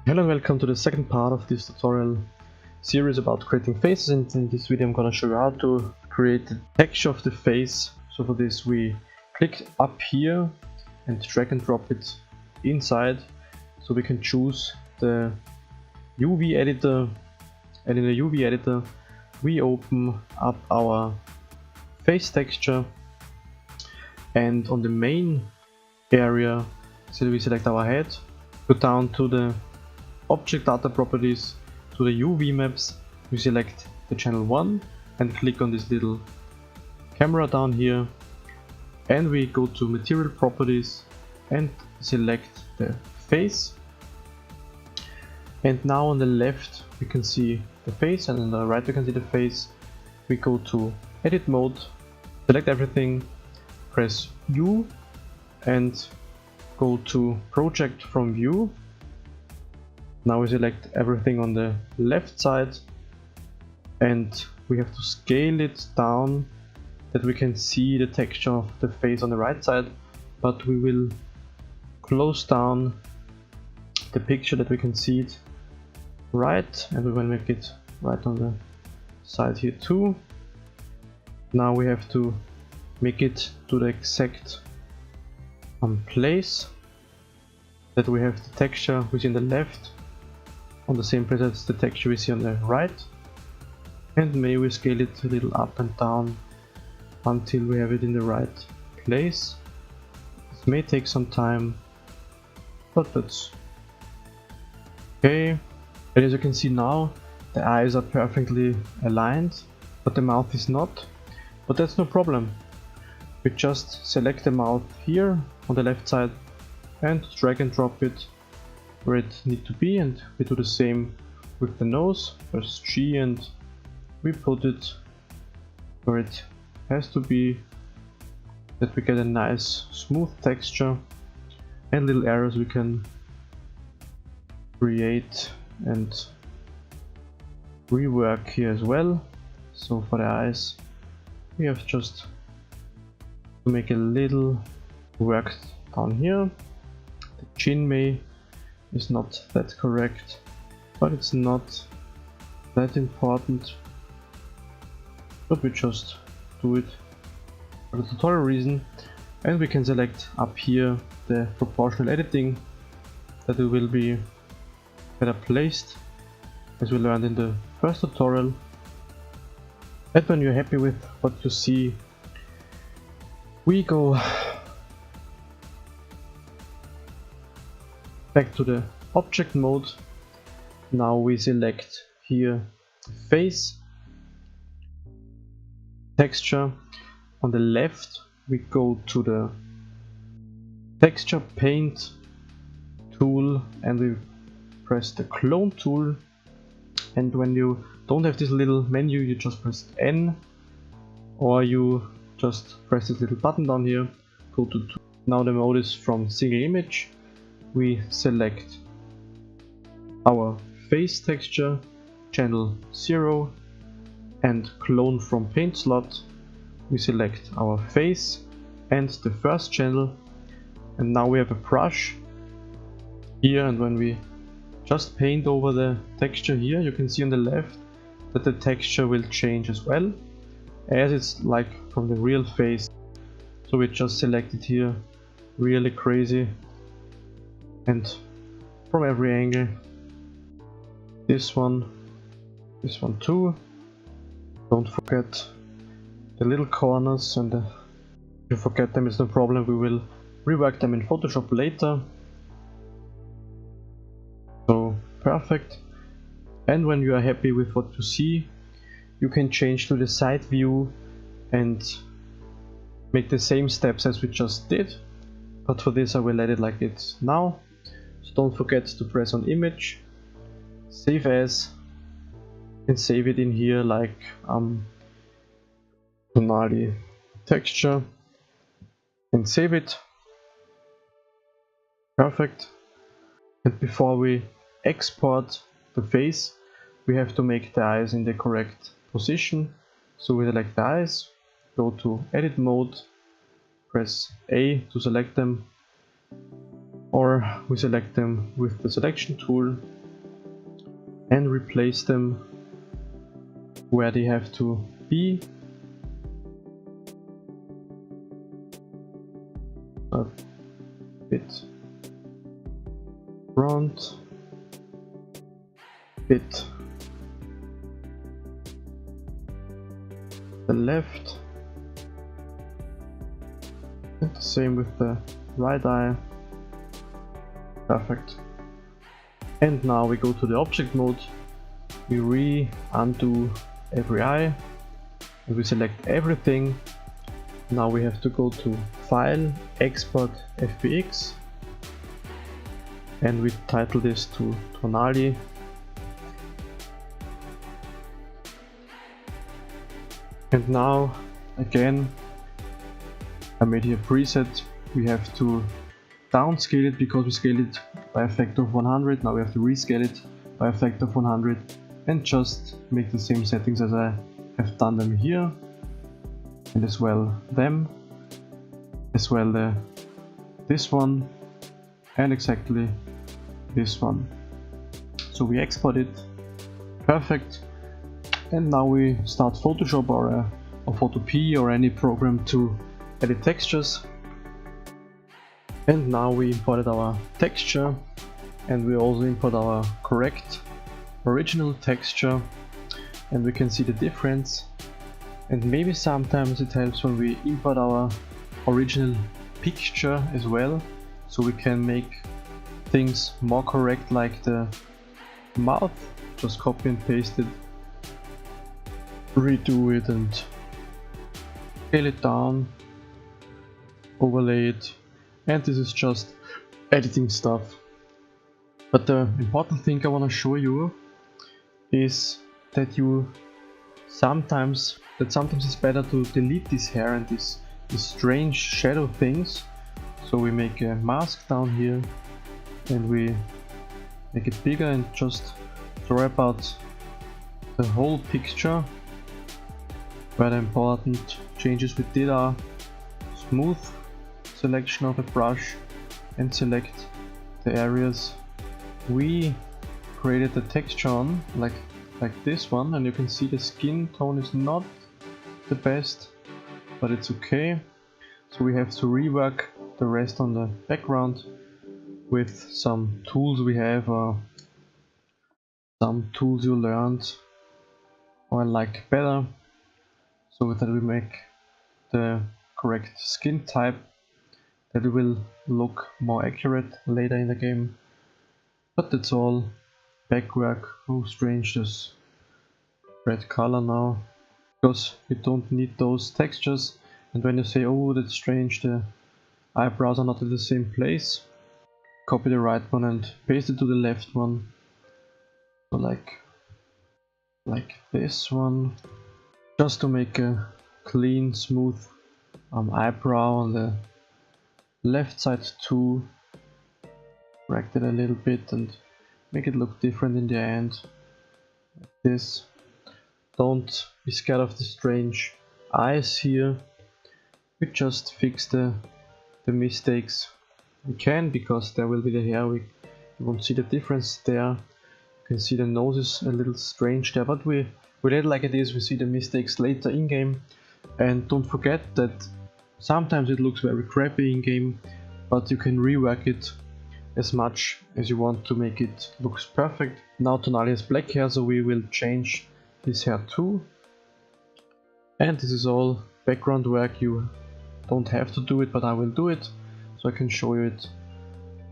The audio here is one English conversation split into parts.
Hello and welcome to the second part of this tutorial series about creating faces, and in this video I'm gonna show you how to create the texture of the face. So for this we click up here and drag and drop it inside, so we can choose the UV editor, and in the UV editor we open up our face texture, and on the main area, so we select our head, go down to the object data properties, to the UV maps, we select the channel 1 and click on this little camera down here, and we go to material properties and select the face. And now on the left we can see the face, and on the right we can see the face. We go to edit mode, select everything, press U and go to project from view. Now we select everything on the left side, and we have to scale it down that we can see the texture of the face on the right side, but we will close down the picture that we can see it right, and we will make it right on the side here too. Now we have to make it to the exact place that we have the texture we see on the left on the same place as the texture we see on the right, and maybe we scale it a little up and down until we have it in the right place. It may take some time, but that's okay. And as you can see now, the eyes are perfectly aligned, but the mouth is not. But that's no problem. We just select the mouth here on the left side and drag and drop it where it needs to be, and we do the same with the nose. Press G and we put it where it has to be, that we get a nice smooth texture, and little arrows we can create and rework here as well. So for the eyes we have just to make a little work down here. The chin is not that correct, but it's not that important, but we just do it for the tutorial reason. And we can select up here the proportional editing, that it will be better placed as we learned in the first tutorial. And when you're happy with what you see, we go back to the object mode. Now we select here face texture. On the left we go to the texture paint tool and we press the clone tool, and when you don't have this little menu you just press N, or you just press this little button down here, go to tool. Now the mode is from single image. We select our face texture, channel 0, and clone from paint slot. We select our face and the first channel, and now we have a brush here, and when we just paint over the texture here, you can see on the left that the texture will change as well, as it's like from the real face. So we just select it here really crazy, and from every angle, this one too. Don't forget the little corners, and if you forget them, it's no problem, we will rework them in Photoshop later. So perfect. And when you are happy with what you see, you can change to the side view and make the same steps as we just did, but for this I will let it like it's now. So don't forget to press on image, save as, and save it in here like tonality texture, and save it. Perfect. And before we export the face, we have to make the eyes in the correct position. So we select the eyes, go to edit mode, press A to select them, or we select them with the selection tool and replace them where they have to be. A bit front, bit the left, and the same with the right eye. Perfect. And now we go to the object mode, we undo every eye, and we select everything. Now we have to go to File, Export FBX, and we title this to Tonali. And now again, I made here a preset. We have to downscale it because we scaled it by a factor of 100. Now we have to rescale it by a factor of 100 and just make the same settings as I have done them here, and as well them, as well this one, and exactly this one. So we export it. Perfect. And now we start Photoshop or Photopea or any program to edit textures. And now we imported our texture, and we also import our correct original texture, and we can see the difference. And maybe sometimes it helps when we import our original picture as well, so we can make things more correct, like the mouth. Just copy and paste it, redo it and scale it down, overlay it, and this is just editing stuff. But the important thing I want to show you is that sometimes it's better to delete this hair and these strange shadow things. So we make a mask down here and we make it bigger and just draw out the whole picture, where the important changes we did are smooth selection of a brush and select the areas we created the texture on, like this one, and you can see the skin tone is not the best, but it's okay. So we have to rework the rest on the background with some tools we have, or some tools you learned or like better, so that we make the correct skin type, that it will look more accurate later in the game. But that's all backwork. Oh, strange, this red color now, because we don't need those textures. And when you say, oh, that's strange, the eyebrows are not in the same place, copy the right one and paste it to the left one. So like this one, just to make a clean, smooth eyebrow on the left side too. Correct it a little bit and make it look different in the end, like this. Don't be scared of the strange eyes here. We just fix the mistakes we can, because there will be the hair, you won't see the difference there. You can see the nose is a little strange there, but we let it like it is. We see the mistakes later in game. And don't forget that sometimes it looks very crappy in game, but you can rework it as much as you want to make it look perfect. Now Tonali has black hair, so we will change his hair too. And this is all background work. You don't have to do it, but I will do it, so I can show you it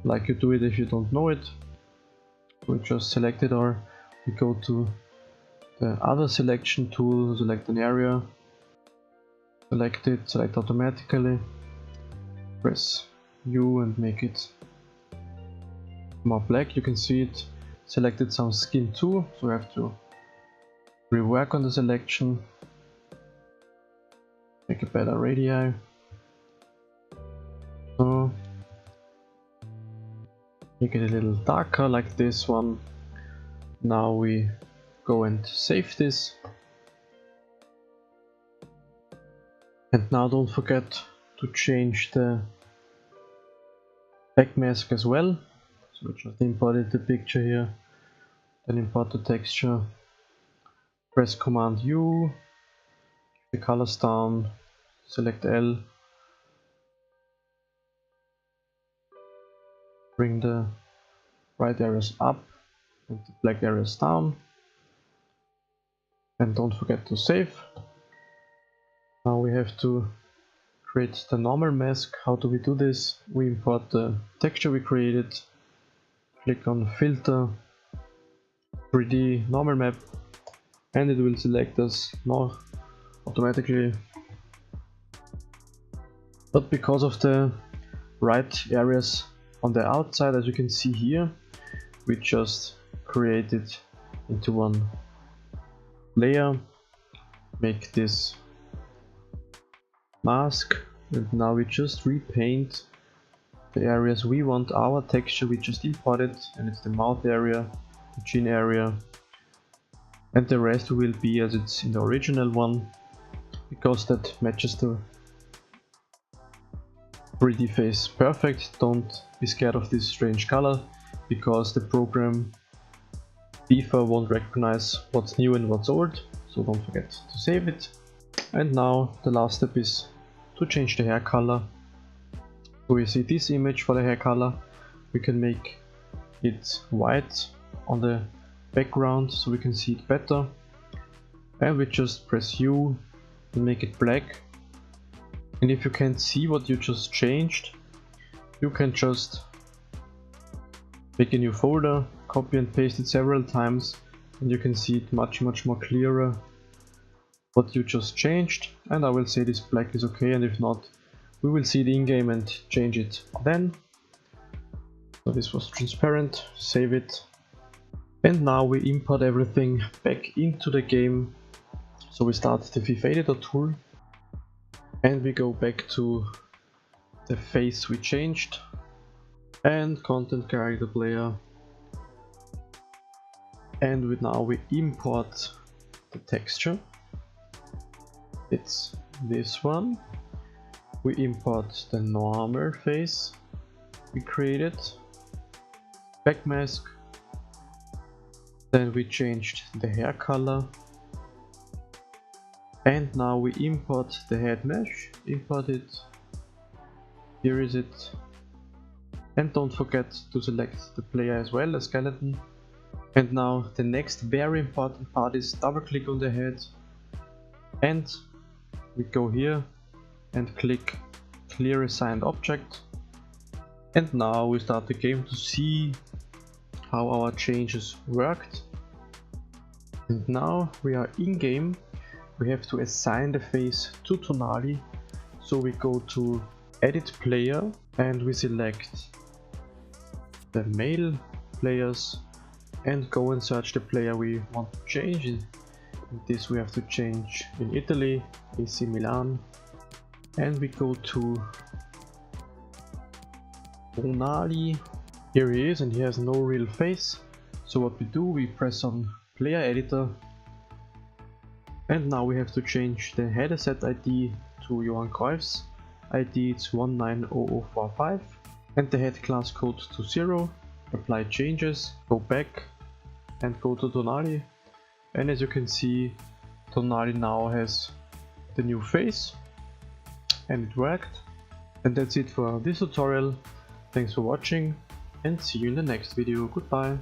like you do it if you don't know it. We just select it, or we go to the other selection tool, select an area, select it, select automatically, press U and make it more black. You can see it selected some skin too, so we have to rework on the selection, make a better radii. So make it a little darker like this one. Now we go and save this. And now don't forget to change the back mask as well. So we just imported the picture here. then import the texture, press Command U, the colors down, select L, bring the bright areas up and the black areas down, and don't forget to save. Now we have to create the normal mask. How do we do this? We import the texture we created, click on Filter, 3D normal map, and it will select us now automatically. But because of the bright areas on the outside, as you can see here, we just create it into one layer, make this mask, and now we just repaint the areas we want our texture we just imported, and it's the mouth area, the chin area, and the rest will be as it's in the original one, because that matches the 3D face perfect. Don't be scared of this strange color, because the program FIFA won't recognize what's new and what's old, so don't forget to save it. And now the last step is to change the hair color. So we see this image for the hair color. We can make it white on the background so we can see it better, and we just press U and make it black. And if you can't see what you just changed, you can just make a new folder, copy and paste it several times, and you can see it much more clearer what you just changed. And I will say this black is okay, and if not, we will see it in game and change it then. So this was transparent, save it. And now we import everything back into the game. So we start the FIFA editor tool, and we go back to the face we changed, and content character player, and now we import the texture. It's this one. We import the normal face we created, back mask, then we changed the hair color, and now we import the head mesh, import it, here is it, and don't forget to select the player as well, the skeleton. And now the next very important part is double click on the head, and we go here and click clear assigned object, and now we start the game to see how our changes worked. And now we are in game. We have to assign the face to Tonali, so we go to edit player and we select the male players and go and search the player we want to change. In this we have to change in Italy, AC Milan, and we go to Tonali. Here he is, and he has no real face. So what we do, we press on player editor, and now we have to change the head asset ID to Johan Cruyff's ID, it's 190045, and the head class code to 0. Apply changes, go back and go to Tonali, and as you can see, Tonali now has the new face, and it worked. And that's it for this tutorial. Thanks for watching, and see you in the next video. Goodbye.